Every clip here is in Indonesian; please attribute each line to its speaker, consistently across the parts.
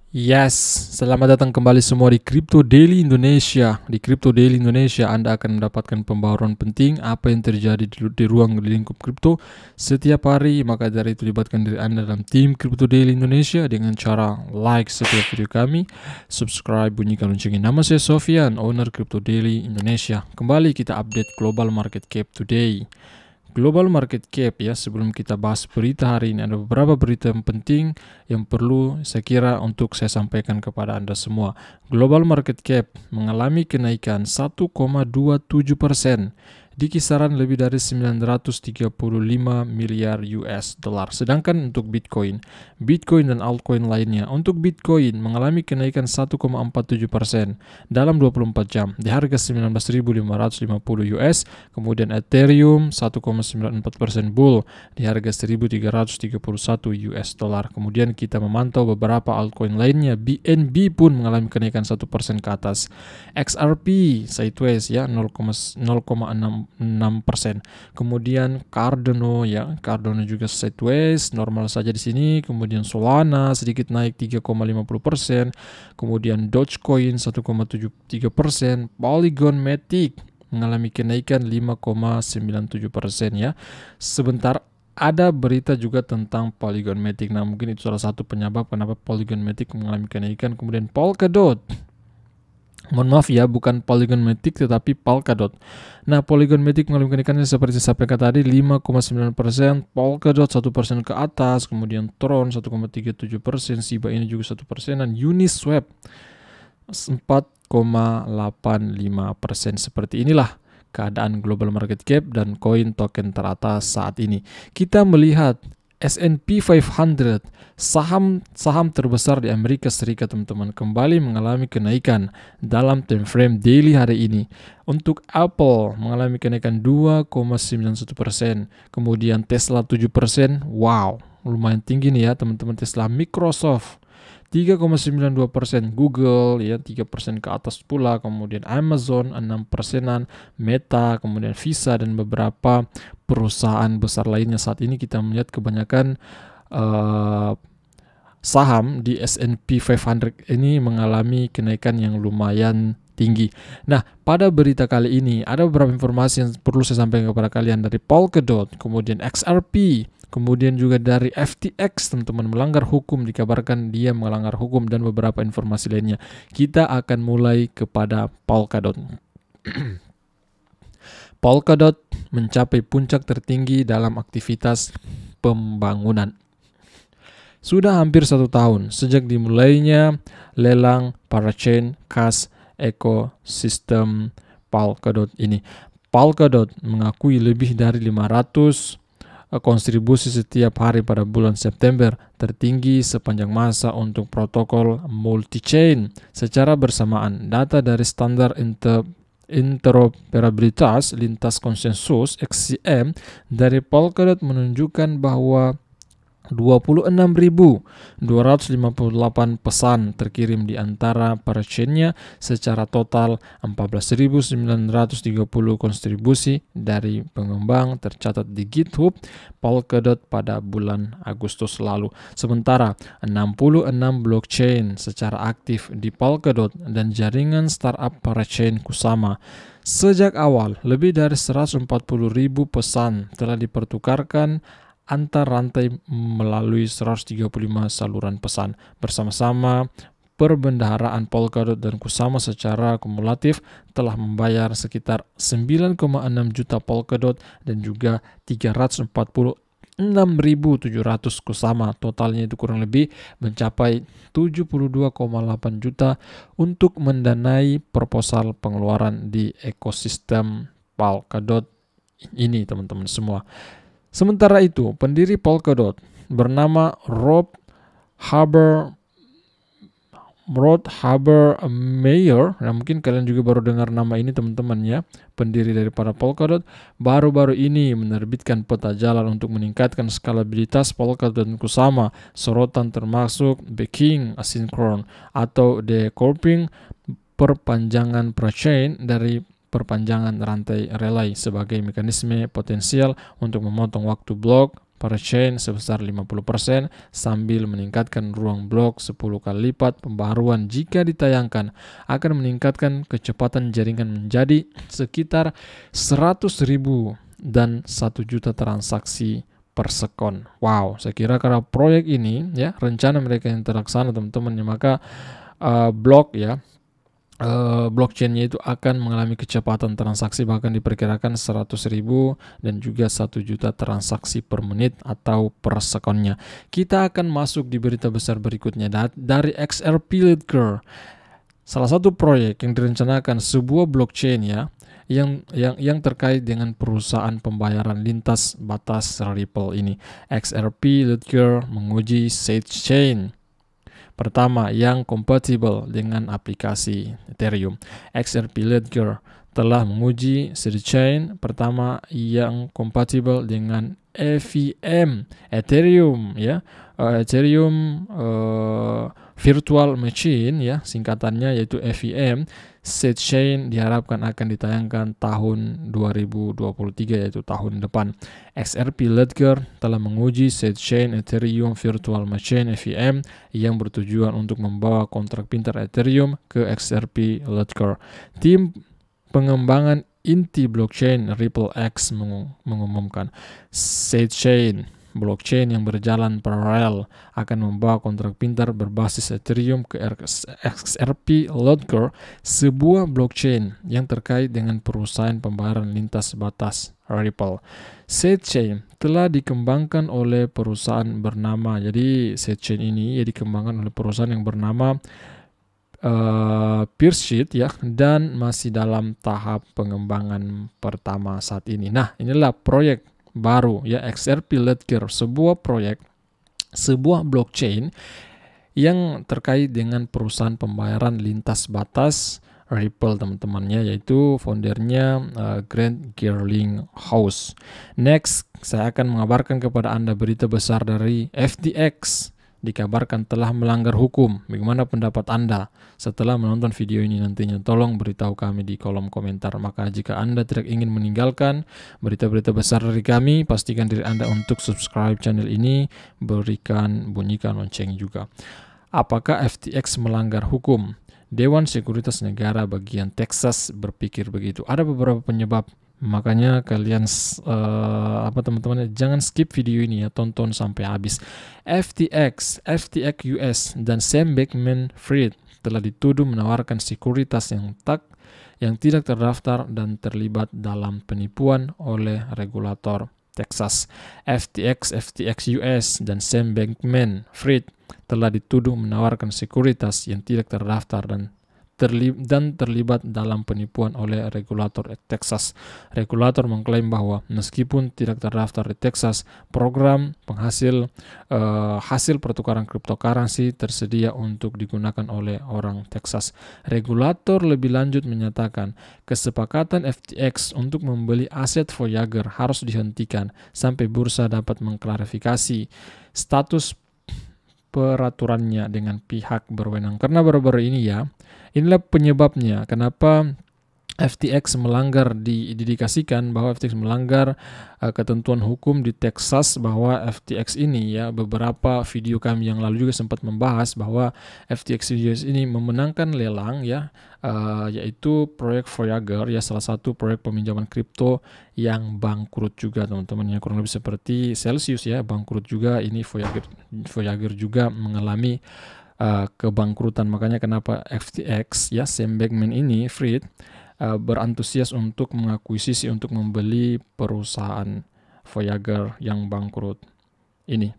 Speaker 1: Yes, selamat datang kembali semua di Crypto Daily Indonesia. Di Crypto Daily Indonesia, Anda akan mendapatkan pembaharuan penting apa yang terjadi di ruang lingkup kripto setiap hari. Maka dari itu, libatkan diri Anda dalam tim Crypto Daily Indonesia dengan cara like setiap video kami, subscribe, bunyikan loncengnya. Nama saya Sofian, owner Crypto Daily Indonesia. Kembali kita update global market cap today. Global market cap ya, sebelum kita bahas berita hari ini, ada beberapa berita yang penting yang perlu saya kira untuk saya sampaikan kepada Anda semua. Global market cap mengalami kenaikan 1,27% di kisaran lebih dari 935 miliar US dollar. Sedangkan untuk Bitcoin dan altcoin lainnya, untuk Bitcoin mengalami kenaikan 1,47% dalam 24 jam di harga 19.550 US, kemudian Ethereum 1,94% bull di harga 1.331 US dollar. Kemudian kita memantau beberapa altcoin lainnya. BNB pun mengalami kenaikan 1% ke atas. XRP sideways ya 0,6%. Kemudian Cardano juga sideways, normal saja di sini. Kemudian Solana sedikit naik 3,50%. Kemudian Dogecoin 1,73%. Polygon Matic mengalami kenaikan 5,97% ya. Sebentar, ada berita juga tentang Polygon Matic. Nah, mungkin itu salah satu penyebab kenapa Polygon Matic mengalami kenaikan. Kemudian Polkadot, mohon maaf ya, bukan Polygon Matic tetapi Polkadot. Nah, Polygon Matic mengalami kenaikannya seperti saya sampaikan tadi 5,9%, Polkadot 1% ke atas, kemudian Tron 1,37%, Shiba ini juga 1%, dan Uniswap 4,85%. Seperti inilah keadaan global market cap dan koin token teratas saat ini. Kita melihat S&P 500, saham terbesar di Amerika Serikat, teman-teman, kembali mengalami kenaikan dalam time frame daily hari ini. Untuk Apple mengalami kenaikan 2,91%, kemudian Tesla 7%, wow, lumayan tinggi nih ya teman-teman. Tesla, Microsoft 3,92%, Google ya 3% ke atas pula, kemudian Amazon 6%-an, Meta, kemudian Visa dan beberapa perusahaan besar lainnya. Saat ini kita melihat kebanyakan saham di S&P 500 ini mengalami kenaikan yang lumayan tinggi. Nah, pada berita kali ini ada beberapa informasi yang perlu saya sampaikan kepada kalian dari Polkadot, kemudian XRP, kemudian juga dari FTX, teman-teman, melanggar hukum, dikabarkan dia melanggar hukum, dan beberapa informasi lainnya. Kita akan mulai kepada Polkadot. Polkadot mencapai puncak tertinggi dalam aktivitas pembangunan. Sudah hampir 1 tahun sejak dimulainya lelang parachain kas ekosistem Polkadot ini. Polkadot mengakui lebih dari 500 kontribusi setiap hari pada bulan September, tertinggi sepanjang masa untuk protokol multi-chain. Secara bersamaan, data dari standar interoperabilitas lintas konsensus (XCM) dari Polkadot menunjukkan bahwa 26.258 pesan terkirim di antara parachainnya, secara total 14.930 kontribusi dari pengembang tercatat di GitHub Polkadot pada bulan Agustus lalu. Sementara 66 blockchain secara aktif di Polkadot dan jaringan startup parachain Kusama. Sejak awal, lebih dari 140.000 pesan telah dipertukarkan antar rantai melalui 135 saluran pesan. Bersama-sama, perbendaharaan Polkadot dan Kusama secara kumulatif telah membayar sekitar 9,6 juta Polkadot dan juga 346.700 Kusama. Totalnya itu kurang lebih mencapai 72,8 juta untuk mendanai proposal pengeluaran di ekosistem Polkadot ini, teman-teman semua. Sementara itu, pendiri Polkadot bernama Rob Habermeyer, nah mungkin kalian juga baru dengar nama ini, teman-teman ya. Pendiri daripada Polkadot baru-baru ini menerbitkan peta jalan untuk meningkatkan skalabilitas Polkadot dan Kusama. Sorotan termasuk backing asynchron atau decoupling, perpanjangan parachain dari perpanjangan rantai relay sebagai mekanisme potensial untuk memotong waktu blok per chain sebesar 50% sambil meningkatkan ruang blok 10 kali lipat. Pembaruan jika ditayangkan akan meningkatkan kecepatan jaringan menjadi sekitar 100.000 dan 1 juta transaksi per sekon. Wow, saya kira karena proyek ini ya, rencana mereka yang terlaksana teman-teman, maka blok ya, blockchainnya itu akan mengalami kecepatan transaksi bahkan diperkirakan 100.000 dan juga 1 juta transaksi per menit atau per sekonnya. Kita akan masuk di berita besar berikutnya dari XRP Ledger. Salah satu proyek yang direncanakan sebuah blockchain ya, yang terkait dengan perusahaan pembayaran lintas batas Ripple ini. XRP Ledger menguji sidechain pertama yang kompatibel dengan aplikasi Ethereum. XRP Ledger telah menguji sidechain pertama yang kompatibel dengan EVM Ethereum ya. Ethereum Virtual Machine ya, singkatannya yaitu EVM. Sidechain diharapkan akan ditayangkan tahun 2023 yaitu tahun depan. XRP Ledger telah menguji sidechain Ethereum Virtual Machine EVM yang bertujuan untuk membawa kontrak pintar Ethereum ke XRP Ledger. Tim pengembangan inti blockchain RippleX mengumumkan sidechain blockchain yang berjalan paralel akan membawa kontrak pintar berbasis Ethereum ke XRP Ledger, sebuah blockchain yang terkait dengan perusahaan pembayaran lintas batas Ripple. Sidechain telah dikembangkan oleh perusahaan bernama, jadi sidechain ini dikembangkan oleh perusahaan yang bernama Peersheet ya, dan masih dalam tahap pengembangan pertama saat ini. Nah, inilah proyek baru ya, XRP Ledger, sebuah blockchain yang terkait dengan perusahaan pembayaran lintas batas Ripple teman-temannya, yaitu foundernya Grant Gerlinghaus. Next, saya akan mengabarkan kepada Anda berita besar dari FTX. Dikabarkan telah melanggar hukum. Bagaimana pendapat Anda setelah menonton video ini nantinya? Tolong beritahu kami di kolom komentar. Maka jika Anda tidak ingin meninggalkan berita-berita besar dari kami, pastikan diri Anda untuk subscribe channel ini, bunyikan lonceng juga. Apakah FTX melanggar hukum? Dewan Sekuritas Negara bagian Texas berpikir begitu. Ada beberapa penyebab. Makanya kalian teman-teman jangan skip video ini ya, tonton sampai habis. FTX US dan Sam Bankman-Fried telah dituduh menawarkan sekuritas yang tidak terdaftar dan terlibat dalam penipuan oleh regulator Texas. FTX US dan Sam Bankman-Fried telah dituduh menawarkan sekuritas yang tidak terdaftar dan terlibat dalam penipuan oleh regulator Texas. Regulator mengklaim bahwa meskipun tidak terdaftar di Texas, program penghasil hasil pertukaran cryptocurrency tersedia untuk digunakan oleh orang Texas. Regulator lebih lanjut menyatakan kesepakatan FTX untuk membeli aset Voyager harus dihentikan sampai bursa dapat mengklarifikasi status peraturannya dengan pihak berwenang. Karena baru-baru ini ya, inilah penyebabnya kenapa FTX melanggar, diindikasikan bahwa FTX melanggar ketentuan hukum di Texas, bahwa FTX ini ya, beberapa video kami yang lalu juga sempat membahas bahwa FTX US ini memenangkan lelang ya, yaitu proyek Voyager ya, salah satu proyek peminjaman kripto yang bangkrut juga teman-teman ya, kurang lebih seperti Celsius ya, bangkrut juga. Ini Voyager juga mengalami kebangkrutan. Makanya kenapa FTX ya, Sam Bankman-Fried berantusias untuk mengakuisisi, untuk membeli perusahaan Voyager yang bangkrut ini.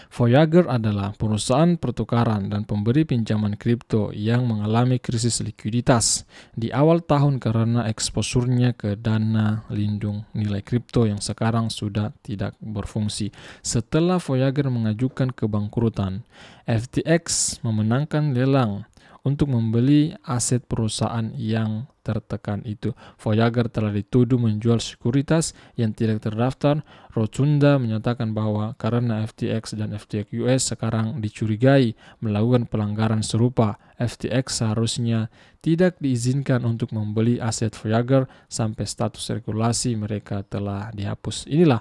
Speaker 1: Voyager adalah perusahaan pertukaran dan pemberi pinjaman kripto yang mengalami krisis likuiditas di awal tahun karena eksposurnya ke dana lindung nilai kripto yang sekarang sudah tidak berfungsi. Setelah Voyager mengajukan kebangkrutan, FTX memenangkan lelang untuk membeli aset perusahaan yang tertekan itu. Voyager telah dituduh menjual sekuritas yang tidak terdaftar. Rotunda menyatakan bahwa karena FTX dan FTX US sekarang dicurigai melakukan pelanggaran serupa, FTX seharusnya tidak diizinkan untuk membeli aset Voyager sampai status regulasi mereka telah dihapus. Inilah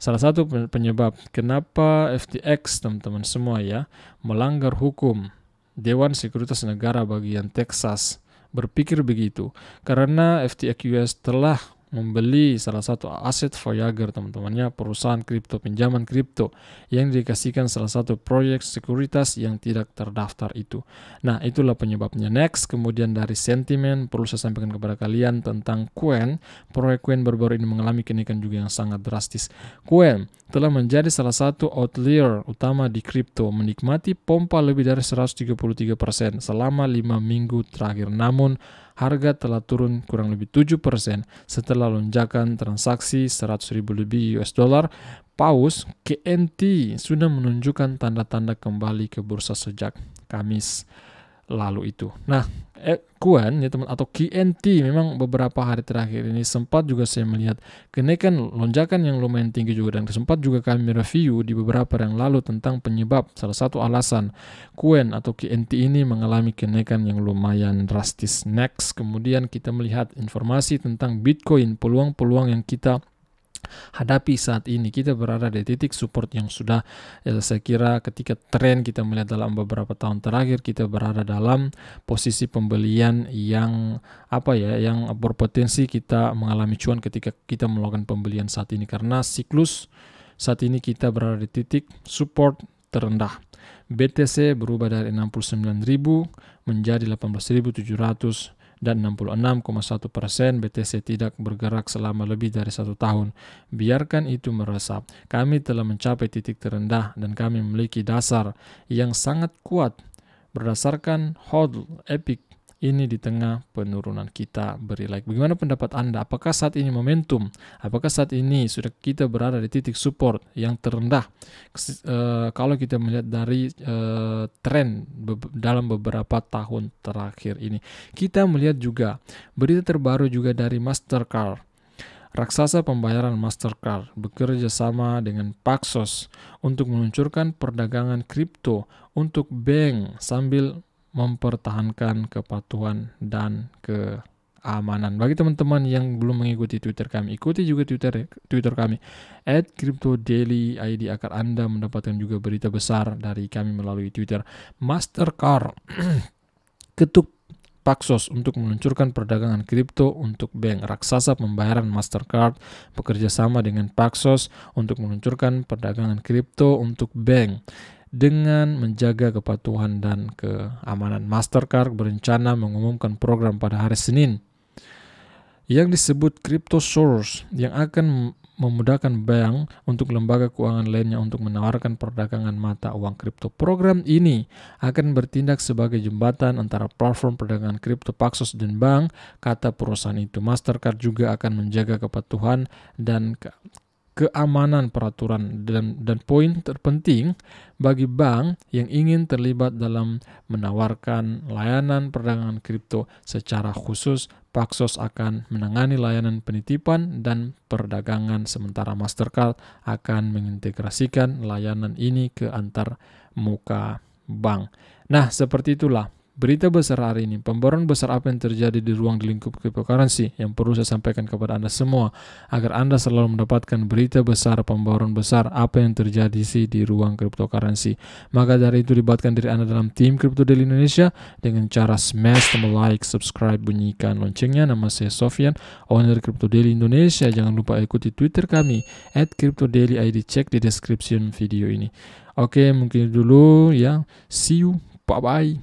Speaker 1: Salah satu penyebab kenapa FTX teman-teman semua ya melanggar hukum Dewan Sekuritas Negara bagian Texas berpikir begitu karena FTX US telah membeli salah satu aset Voyager teman-temannya, perusahaan kripto, pinjaman kripto yang dikasihkan salah satu proyek sekuritas yang tidak terdaftar itu. Nah, itulah penyebabnya. Next, kemudian dari sentimen perlu saya sampaikan kepada kalian tentang Quen. Proyek Quen baru-baru ini mengalami kenaikan juga yang sangat drastis. Quen telah menjadi salah satu outlier utama di kripto, menikmati pompa lebih dari 133% selama 5 minggu terakhir. Namun, harga telah turun kurang lebih 7% setelah lonjakan transaksi 100.000 lebih US dollar. Paus KNT sudah menunjukkan tanda-tanda kembali ke bursa sejak Kamis lalu itu. Nah, Quen ya teman atau KNT memang beberapa hari terakhir ini sempat juga saya melihat kenaikan lonjakan yang lumayan tinggi juga, dan sempat juga kami review di beberapa yang lalu tentang penyebab salah satu alasan Quen atau KNT ini mengalami kenaikan yang lumayan drastis. Next, kemudian kita melihat informasi tentang Bitcoin, peluang-peluang yang kita hadapi saat ini. Kita berada di titik support yang sudah saya kira ketika tren kita melihat dalam beberapa tahun terakhir, kita berada dalam posisi pembelian yang yang berpotensi kita mengalami cuan ketika kita melakukan pembelian saat ini, karena siklus saat ini kita berada di titik support terendah. BTC berubah dari 69.000 menjadi 18.700 dan 66,1% BTC tidak bergerak selama lebih dari 1 tahun. Biarkan itu meresap. Kami telah mencapai titik terendah dan kami memiliki dasar yang sangat kuat berdasarkan hodl epic ini di tengah penurunan. Kita beri like. Bagaimana pendapat Anda? Apakah saat ini momentum? Apakah saat ini sudah kita berada di titik support yang terendah? Kalau kita melihat dari tren dalam beberapa tahun terakhir ini, kita melihat juga berita terbaru juga dari Mastercard. Raksasa pembayaran Mastercard bekerja sama dengan Paxos untuk meluncurkan perdagangan kripto untuk bank sambil mempertahankan kepatuhan dan keamanan. Bagi teman-teman yang belum mengikuti Twitter kami, ikuti juga Twitter kami @CryptoDailyID agar Anda mendapatkan juga berita besar dari kami melalui Twitter. Mastercard ketuk Paxos untuk meluncurkan perdagangan kripto untuk bank. Raksasa pembayaran Mastercard bekerja sama dengan Paxos untuk meluncurkan perdagangan kripto untuk bank dengan menjaga kepatuhan dan keamanan. Mastercard berencana mengumumkan program pada hari Senin yang disebut CryptoSource yang akan memudahkan bank untuk lembaga keuangan lainnya untuk menawarkan perdagangan mata uang kripto. Program ini akan bertindak sebagai jembatan antara platform perdagangan kripto Paxos dan bank, kata perusahaan itu. Mastercard juga akan menjaga kepatuhan dan keamanan peraturan dan poin terpenting bagi bank yang ingin terlibat dalam menawarkan layanan perdagangan kripto secara khusus. Paxos akan menangani layanan penitipan dan perdagangan, sementara Mastercard akan mengintegrasikan layanan ini ke antar muka bank. Nah, seperti itulah berita besar hari ini, pembaruan besar apa yang terjadi di ruang di lingkup cryptocurrency yang perlu saya sampaikan kepada Anda semua agar Anda selalu mendapatkan berita besar, pembaruan besar apa yang terjadi di ruang cryptocurrency. Maka dari itu libatkan diri Anda dalam tim Crypto Daily Indonesia dengan cara smash tombol like, subscribe, bunyikan loncengnya. Nama saya Sofyan, owner Crypto Daily Indonesia. Jangan lupa ikuti Twitter kami @CryptoDailyID, cek di description video ini. Oke, mungkin dulu ya. See you, bye bye.